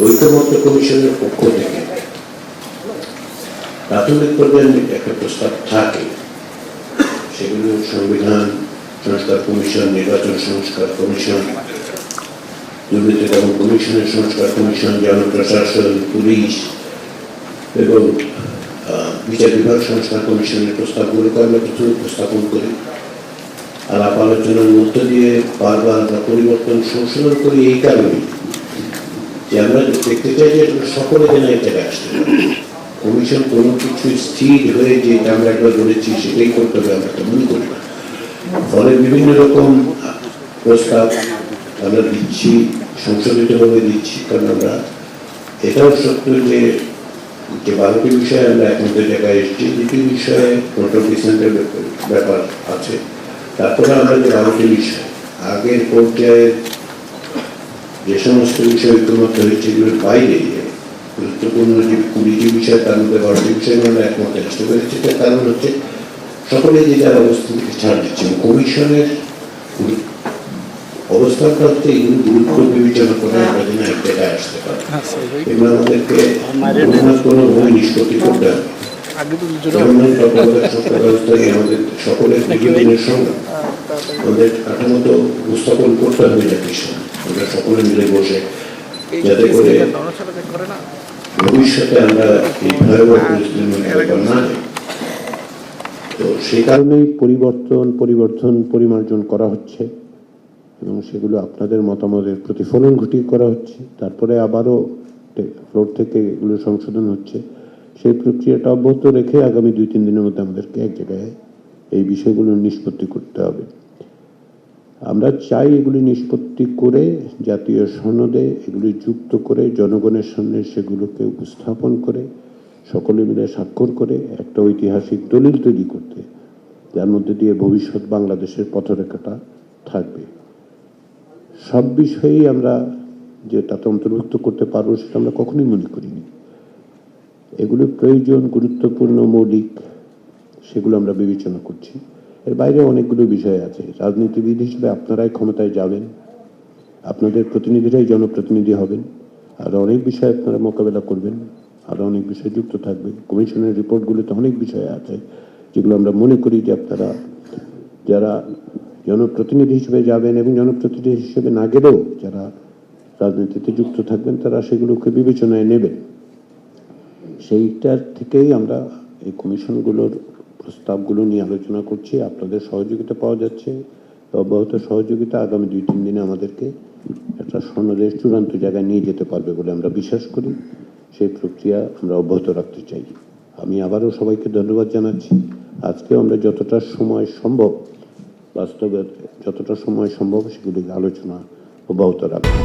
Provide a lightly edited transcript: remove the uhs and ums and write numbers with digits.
ঐক্যমত্য কমিশনের পক্ষ থেকে প্রাথমিক পর্যায়ে একটা প্রস্তাব থাকে, সেগুলো সংবিধান সংস্কার কমিশন, নির্বাচন সংস্কার কমিশন, দুর্নীতি দমন কমিশনের সংস্কার কমিশন, জনপ্রশাসন, পুলিশ এবং বিচার বিভাগ সংস্কার কমিশনের প্রস্তাবগুলোকে আমরা কিছু উপস্থাপন করি। আলাপ আলোচনার মধ্য দিয়ে বারবার আমরা পরিবর্তন সংশোধন করি এই কারণে যে আমরা দেখতে চাই যে সকলে যেন এই জায়গায় আসতে পারে। কমিশন কোনো কিছু স্থির হয়ে যে আমরা একবার বলেছি সেটাই করতে হবে আমরা তো মনে করি না। ফলে বিভিন্ন রকম প্রস্তাব আমরা দিচ্ছি, সংশোধিতভাবে দিচ্ছি, কারণ আমরা এটাও সত্য যে 12টি বিষয়ে আমরা একমাত্র জায়গায় এসেছি, দুটি বিষয়ে কন্ট্রোল ডিসেন্টের ব্যাপার আছে। তারপরে আমরা যে 12টি বিষয় আগের পর্যায়ে যে সমস্ত বিষয় ঐক্যমত হয়েছে এগুলোর বাইরে গুরুত্বপূর্ণ যে 20টি বিষয় তার মধ্যে 12টি বিষয় আমরা একমত আসতে পেরেছি। তার কারণ হচ্ছে সকলে যে যার অবস্থান থেকে ছাড় দিচ্ছে। কমিশনের অবস্থানটা হচ্ছে এগুলো গুরুত্ব বিবেচনা করে আমরা যেন এক জায়গায় আসতে পারি। এগুলো আমাদেরকে কোনোভাবে নিষ্পত্তি করতে হবে। আমাদের সকলের দীর্ঘদিনের সঙ্গে আমাদের কাঠামোত উপস্থাপন করতে হবে জাতির সামনে, আমরা সকলে মিলে বসে, যাতে করে ভবিষ্যতে আমরা এই ভয়াবহ পরিস্থিতির মধ্যে না যাই। তো সেই কারণেই পরিমার্জন করা হচ্ছে এবং সেগুলো আপনাদের মতামতের প্রতিফলন ঘটিয়ে করা হচ্ছে। তারপরে আবারও ফ্লোর থেকে এগুলো সংশোধন হচ্ছে। সেই প্রক্রিয়াটা অব্যাহত রেখে আগামী 2-3 দিনের মধ্যে আমাদেরকে এক জায়গায় এই বিষয়গুলো নিষ্পত্তি করতে হবে। আমরা চাই এগুলি নিষ্পত্তি করে জাতীয় সনদে এগুলি যুক্ত করে জনগণের সামনে সেগুলোকে উপস্থাপন করে সকলে মিলে স্বাক্ষর করে একটা ঐতিহাসিক দলিল তৈরি করতে, যার মধ্যে দিয়ে ভবিষ্যৎ বাংলাদেশের পথরেখাটা থাকবে। সব বিষয়েই আমরা যে তাতে অন্তর্ভুক্ত করতে পারবো সেটা আমরা কখনোই মনে করিনি। এগুলো প্রয়োজন, গুরুত্বপূর্ণ, মৌলিক, সেগুলো আমরা বিবেচনা করছি। এর বাইরে অনেকগুলো বিষয় আছে। রাজনীতিবিদ হিসেবে আপনারাই ক্ষমতায় যাবেন, আপনাদের প্রতিনিধিরাই জনপ্রতিনিধি হবেন, আর অনেক বিষয় আপনারা মোকাবেলা করবেন, আরও অনেক বিষয় যুক্ত থাকবে। কমিশনের রিপোর্টগুলোতে অনেক বিষয় আছে যেগুলো আমরা মনে করি যে আপনারা যারা জনপ্রতিনিধি হিসেবে যাবেন এবং জনপ্রতিনিধি হিসেবে না গেলেও যারা রাজনীতিতে যুক্ত থাকবেন তারা সেগুলোকে বিবেচনায় নেবেন। সেইটার থেকেই আমরা এই কমিশনগুলোর প্রস্তাবগুলো নিয়ে আলোচনা করছি। আপনাদের সহযোগিতা পাওয়া যাচ্ছে, অব্যাহত সহযোগিতা আগামী 2-3 দিনে আমাদেরকে একটা সনদের চূড়ান্ত জায়গায় নিয়ে যেতে পারবে বলে আমরা বিশ্বাস করি। সেই প্রক্রিয়া আমরা অব্যাহত রাখতে চাই। আমি আবারও সবাইকে ধন্যবাদ জানাচ্ছি। আজকে আমরা যতটা সময় সম্ভব, বাস্তবে যতটা সময় সম্ভব সেগুলিকে আলোচনা অব্যাহত রাখবো।